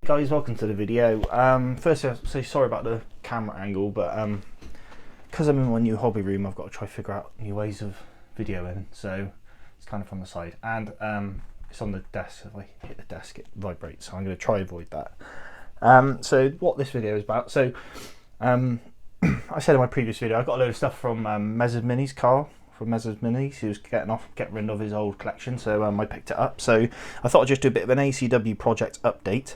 Guys, welcome to the video. First I'll say sorry about the camera angle, but because I'm in my new hobby room, I've got to try to figure out new ways of videoing, so it's kind of from the side, and it's on the desk. If I hit the desk it vibrates, so I'm going to try to avoid that. So what this video is about, so I said in my previous video I got a load of stuff from Mezzer Minis, Karl from Mezzer Minis. He was getting rid of his old collection, so I picked it up. So I thought I'd just do a bit of an ACW project update,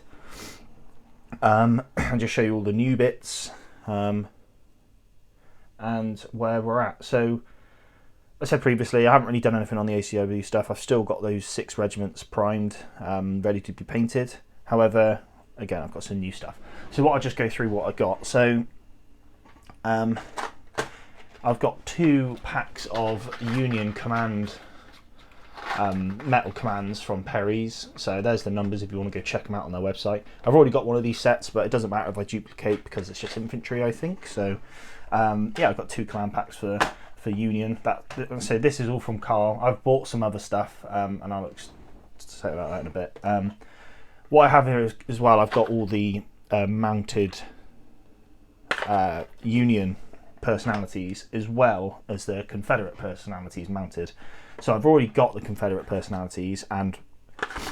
and just show you all the new bits and where we're at. So I said previously, I haven't really done anything on the ACW stuff. I've still got those 6 regiments primed, ready to be painted. However, again, I've got some new stuff. So what I'll just go through what I got. So I've got 2 packs of Union Command metal commands from Perry's. So there's the numbers if you want to go check them out on their website. I've already got one of these sets, but it doesn't matter if I duplicate because it's just infantry, I think. So yeah, I've got 2 command packs for Union. So this is all from Karl. I've bought some other stuff, and I'll say about that in a bit. What I have here is, as well, I've got all the mounted Union personalities as well as the Confederate personalities mounted. So I've already got the Confederate personalities and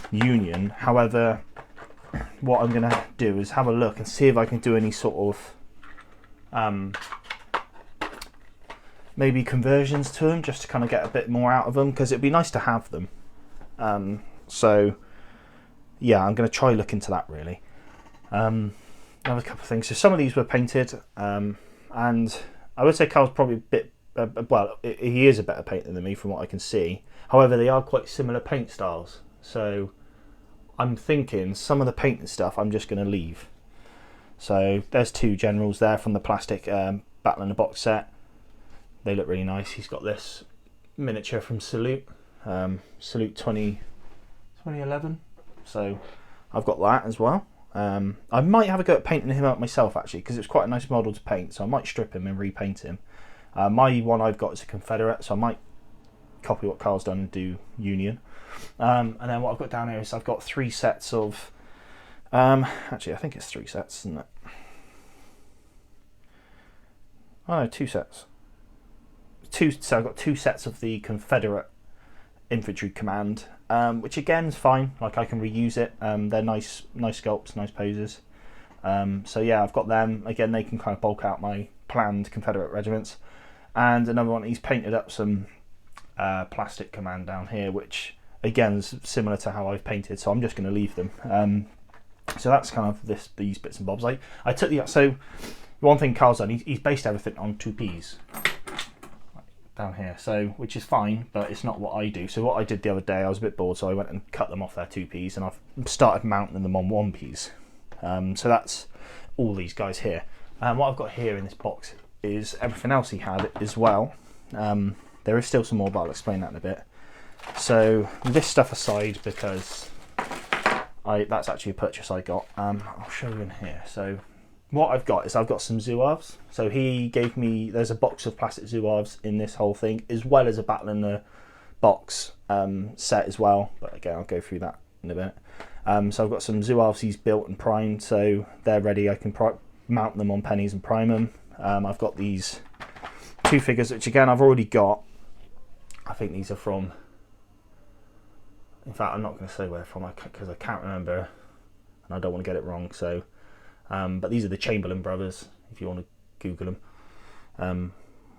Union. However, what I'm going to do is have a look and see if I can do any sort of maybe conversions to them, just to kind of get a bit more out of them, because it'd be nice to have them. So yeah, I'm going to try look into that really. Another couple of things. So some of these were painted, and I would say Karl's probably a bit, well, he is a better painter than me from what I can see. However, they are quite similar paint styles. So I'm thinking some of the painting stuff I'm just going to leave. So there's 2 generals there from the plastic Battle in the Box set. They look really nice. He's got this miniature from Salute, Salute 2011. So I've got that as well. I might have a go at painting him up myself actually, because it's quite a nice model to paint, so I might strip him and repaint him. My one I've got is a Confederate, so I might copy what Karl's done and do Union. And then what I've got down here is I've got 3 sets of actually I think it's 3 sets, isn't it? Oh no, 2 sets. So I've got 2 sets of the Confederate Infantry Command, which again is fine. Like, I can reuse it. They're nice sculpts, nice poses. So yeah, I've got them. Again, they can kind of bulk out my planned Confederate regiments. And another one, he's painted up some plastic command down here, which again is similar to how I've painted. So I'm just going to leave them. So that's kind of these bits and bobs. I took so one thing Karl's done, he's based everything on 2Ps. Down here, so which is fine, but it's not what I do. So what I did the other day, I was a bit bored, so I went and cut them off their 2Ps, and I've started mounting them on 1Ps. So that's all these guys here. What I've got here in this box is everything else he had as well. There is still some more, but I'll explain that in a bit. So this stuff aside, because that's actually a purchase I got. I'll show you in here. So what I've got is I've got some Zouaves. So he gave me, there's a box of plastic Zouaves in this whole thing, as well as a Battle in the Box set as well. But again, I'll go through that in a bit. So I've got some Zouaves he's built and primed, so they're ready. I can mount them on pennies and prime them. I've got these 2 figures, which again I've already got. I think these are from, in fact I'm not going to say where they're from because I can't remember and I don't want to get it wrong. So but these are the Chamberlain Brothers, if you want to Google them.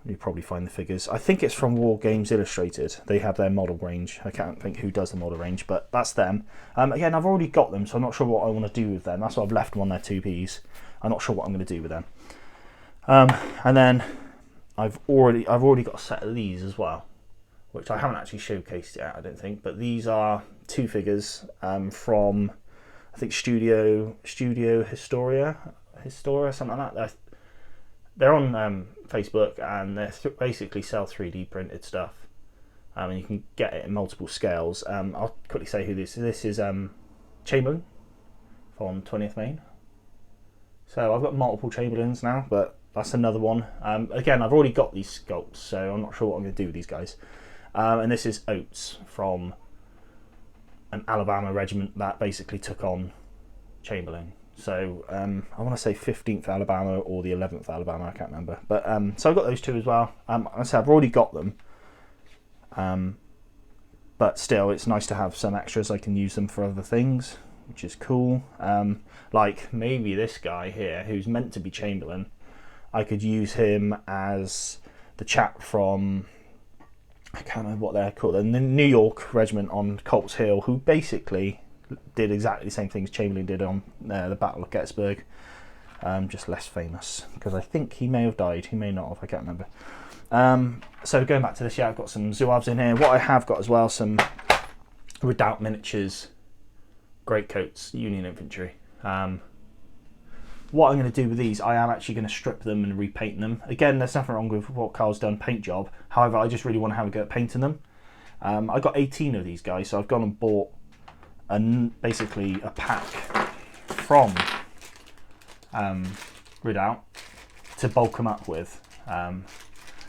You'll probably find the figures. I think it's from War Games Illustrated. They have their model range. I can't think who does the model range, but that's them. Again, I've already got them, so I'm not sure what I want to do with them. That's why I've left them on their 2Ps. I'm not sure what I'm going to do with them. And then I've already got a set of these as well, which I haven't actually showcased yet, I don't think. But these are 2 figures from, I think Studio Historia, something like that. They're on Facebook, and they basically sell 3D printed stuff, and you can get it in multiple scales. I'll quickly say who this is. This is Chamberlain from 20th Maine. So I've got multiple Chamberlains now, but that's another one. Again, I've already got these sculpts, so I'm not sure what I'm going to do with these guys. And this is Oates from an Alabama regiment that basically took on Chamberlain. So I want to say 15th Alabama or the 11th Alabama, I can't remember. But so I've got those two as well. I said I've already got them. But still, it's nice to have some extras. I can use them for other things, which is cool. Like maybe this guy here, who's meant to be Chamberlain, I could use him as the chap from, I can't remember what they're called, the New York Regiment on Colts Hill, who basically did exactly the same things Chamberlain did on the Battle of Gettysburg, just less famous, because I think he may have died, he may not have, I can't remember. So going back to this, yeah, I've got some Zouaves in here. What I have got as well, some Redoubt miniatures, greatcoats, Union Infantry. What I'm going to do with these, I am actually going to strip them and repaint them. Again, there's nothing wrong with what Karl's done, paint job. However, I just really want to have a go at painting them. I got 18 of these guys, so I've gone and bought basically a pack from Redoubt to bulk them up with.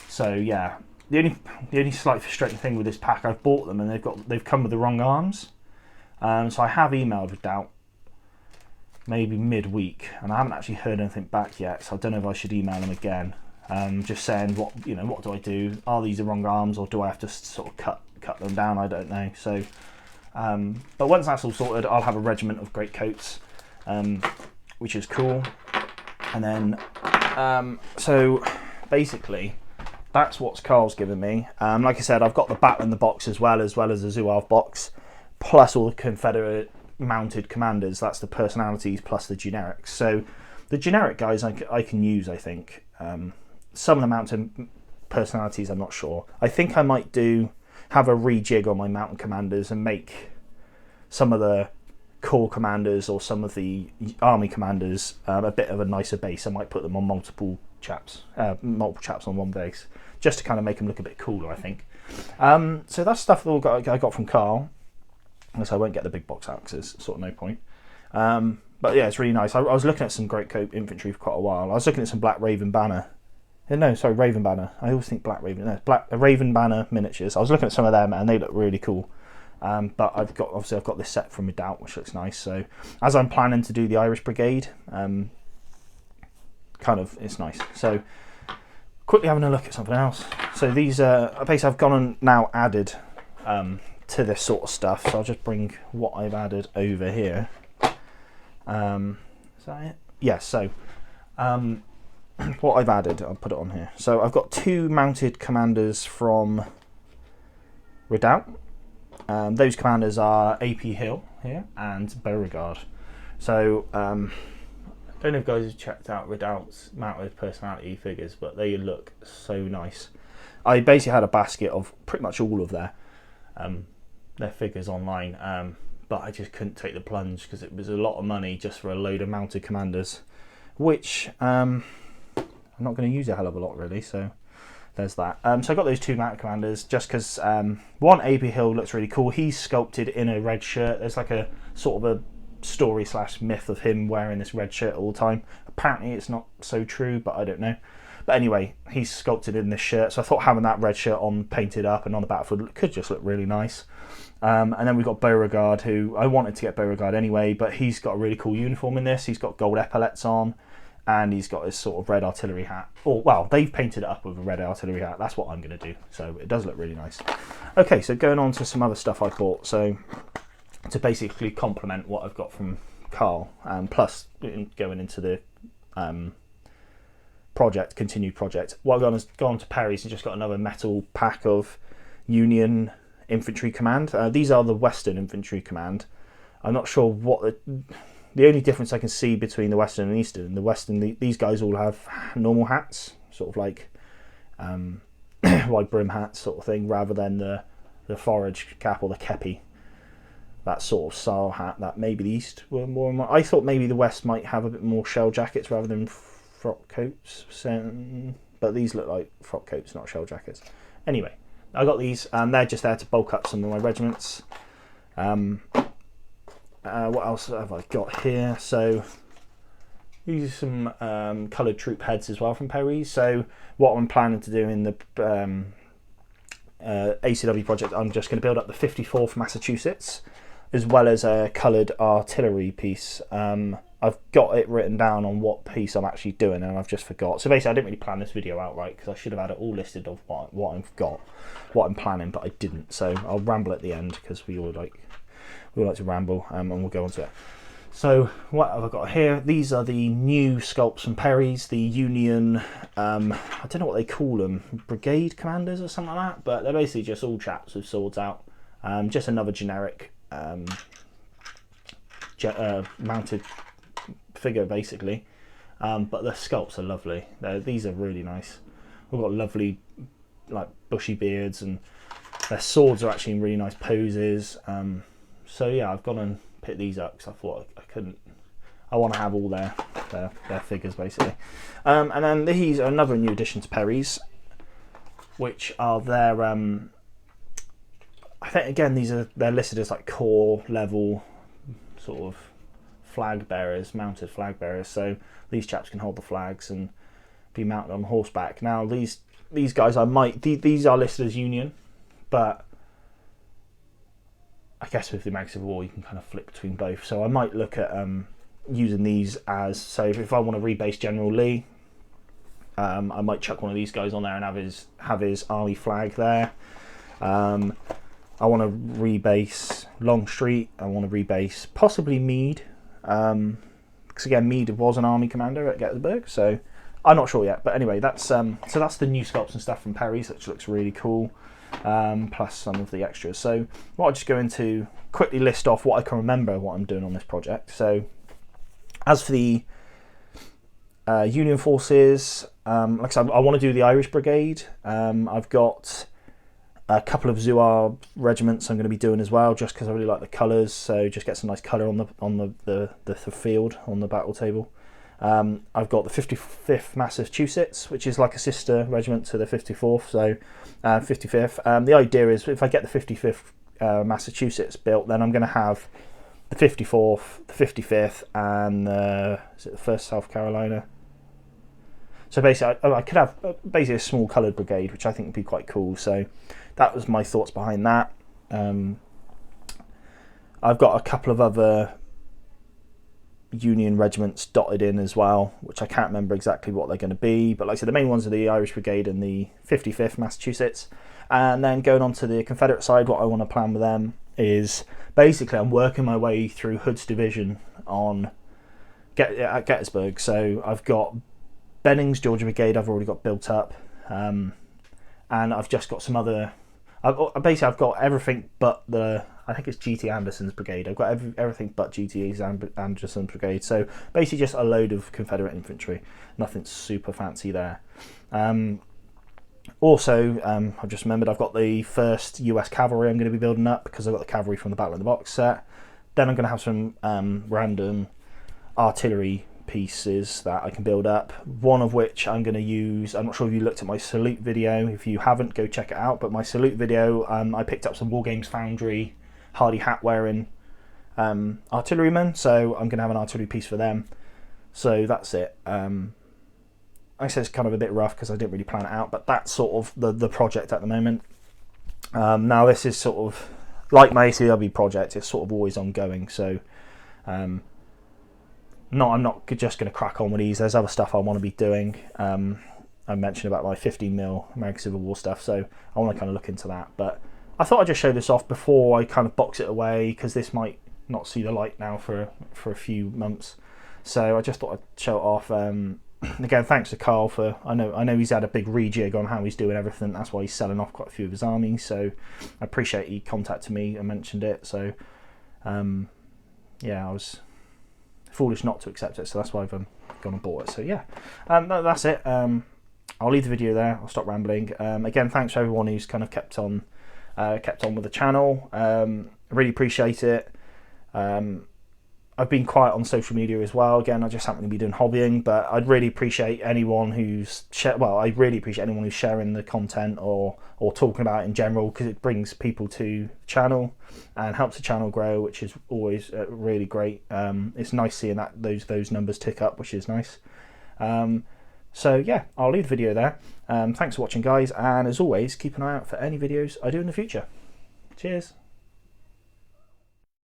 So yeah, the only slight frustrating thing with this pack, I've bought them and they've come with the wrong arms. So I have emailed Redoubt maybe midweek, and I haven't actually heard anything back yet. So I don't know if I should email them again, just saying what do I do? Are these the wrong arms, or do I have to sort of cut them down? I don't know. So, but once that's all sorted, I'll have a regiment of greatcoats, which is cool. And then, so basically, that's what Karl's given me. Like I said, I've got the battle in the box as well as the Zouave box, plus all the Confederate mounted commanders. That's the personalities plus the generics. So the generic guys I can use, I think. Some of the mounted personalities I'm not sure. I think I might have a rejig on my mountain commanders and make some of the corps commanders or some of the army commanders a bit of a nicer base. I might put them on multiple chaps on one base, just to kind of make them look a bit cooler, I think. So that's stuff that I got from Karl. So I won't get the big box out because there's sort of no point. But yeah, it's really nice. I was looking at some greatcoat infantry for quite a while. I was looking at some Black Raven Banner. No, sorry, Raven Banner. I always think Black Raven. No, Raven Banner miniatures. I was looking at some of them and they look really cool. But I've got this set from Redoubt, which looks nice. So as I'm planning to do the Irish Brigade, it's nice. So quickly having a look at something else. So these basically I've gone and now added to this sort of stuff. So I'll just bring what I've added over here. Is that it? Yes. So what I've added, I'll put it on here. So I've got two mounted commanders from Redoubt. Those commanders are AP Hill here and Beauregard. So I don't know if guys have checked out Redoubt's mounted personality figures, but they look so nice. I basically had a basket of pretty much all of their figures online, but I just couldn't take the plunge because it was a lot of money just for a load of mounted commanders, which I'm not going to use a hell of a lot really. So there's that. So I got those two mounted commanders just because one, AP Hill looks really cool. He's sculpted in a red shirt. There's like a sort of a story / myth of him wearing this red shirt all the time. Apparently it's not so true, but I don't know. But anyway, he's sculpted in this shirt, so I thought having that red shirt on, painted up and on the battlefield could just look really nice. And then we've got Beauregard, who I wanted to get Beauregard anyway, but he's got a really cool uniform in this. He's got gold epaulets on, and he's got his sort of red artillery hat. Or, well, they've painted it up with a red artillery hat. That's what I'm going to do. So it does look really nice. Okay, so going on to some other stuff I bought. So to basically complement what I've got from Karl, plus going into the continued project. What I've done is gone to Perry's and just got another metal pack of Union Infantry Command. These are the Western Infantry Command. I'm not sure what the only difference I can see between the Western and Eastern. The Western, these guys all have normal hats, sort of like wide brim hats sort of thing, rather than the forage cap or the kepi. That sort of style hat that maybe the East were more. I thought maybe the West might have a bit more shell jackets rather than frock coats, but these look like frock coats, not shell jackets. Anyway, I got these, and they're just there to bulk up some of my regiments. What else have I got here? So these are some coloured troop heads as well from Perry's. So what I'm planning to do in the ACW project, I'm just going to build up the 54th Massachusetts. as well as a coloured artillery piece. I've got it written down on what piece I'm actually doing, and I've just forgot. So basically I didn't really plan this video out right, because I should have had it all listed of what I've got, what I'm planning, but I didn't. So I'll ramble at the end, because we all like to ramble, and we'll go on to it. So what have I got here? These are the new Sculpts and Perrys, the Union, I don't know what they call them, brigade commanders or something like that, but they're basically just all chaps with swords out. Just another generic mounted figure, basically. But the sculpts are lovely. These are really nice. We've got lovely, like, bushy beards, and their swords are actually in really nice poses. So yeah, I've gone and picked these up because I thought I want to have all their figures, basically. And then these are another new addition to Perry's, which are their I think again they're listed as like core level sort of flag bearers, mounted flag bearers. So these chaps can hold the flags and be mounted on horseback. Now these guys these are listed as Union, but I guess with the Mag Civil War you can kind of flip between both. So I might look at using these as, so if I want to rebase General Lee, I might chuck one of these guys on there and have his army flag there. I want to rebase Longstreet. I want to rebase possibly Meade, because again Meade was an army commander at Gettysburg, so I'm not sure yet. But anyway, that's so that's the new sculpts and stuff from Perry's, which looks really cool, plus some of the extras. So what I'll just go into, quickly list off what I can remember what I'm doing on this project. So as for the Union forces, like I said, I want to do the Irish Brigade. I've got a couple of Zouave regiments I'm going to be doing as well, just because I really like the colours. So just get some nice colour on the field, on the battle table. I've got the 55th Massachusetts, which is like a sister regiment to the 54th, so 55th. The idea is if I get the 55th Massachusetts built, then I'm going to have the 54th, the 55th, and is it the 1st South Carolina? So basically, I could have basically a small coloured brigade, which I think would be quite cool. So that was my thoughts behind that. I've got a couple of other Union regiments dotted in as well, which I can't remember exactly what they're going to be. But like I said, the main ones are the Irish Brigade and the 55th Massachusetts. And then going on to the Confederate side, what I want to plan with them is basically I'm working my way through Hood's division at Gettysburg. So I've got Benning's Georgia Brigade I've already got built up, and I've just got some other, basically I've got everything but I think it's GT Anderson's brigade. I've got everything but GT Anderson's brigade, so basically just a load of Confederate infantry, nothing super fancy there. Also, I've just remembered I've got the 1st US Cavalry I'm going to be building up, because I've got the cavalry from the Battle in the Box set. Then I'm going to have some random artillery pieces that I can build up, one of which I'm going to use. I'm not sure if you looked at my salute video. If you haven't, go check it out. But my salute video, I picked up some War Games Foundry hardy hat wearing artillerymen, so I'm going to have an artillery piece for them. So that's it. I said it's kind of a bit rough because I didn't really plan it out, but that's sort of the project at the moment. Now this is sort of like my ACW project, it's sort of always ongoing, so I'm not just going to crack on with these. There's other stuff I want to be doing. I mentioned about my 15mm American Civil War stuff, so I want to kind of look into that. But I thought I'd just show this off before I kind of box it away, because this might not see the light now for a few months. So I just thought I'd show it off. Again, thanks to Karl for, I know he's had a big rejig on how he's doing everything. That's why he's selling off quite a few of his armies. So I appreciate he contacted me and mentioned it. So yeah, I was foolish not to accept it, so that's why I've gone and bought it. So yeah, that's it. I'll leave the video there. I'll stop rambling. Again, thanks to everyone who's kind of kept on with the channel. I really appreciate it. I've been quiet on social media as well. Again, I just happen to be doing hobbying, but I'd really appreciate anyone who's I really appreciate anyone who's sharing the content or talking about it in general, because it brings people to the channel and helps the channel grow, which is always really great. It's nice seeing that those numbers tick up, which is nice. So yeah, I'll leave the video there. Thanks for watching, guys, and as always, keep an eye out for any videos I do in the future. Cheers.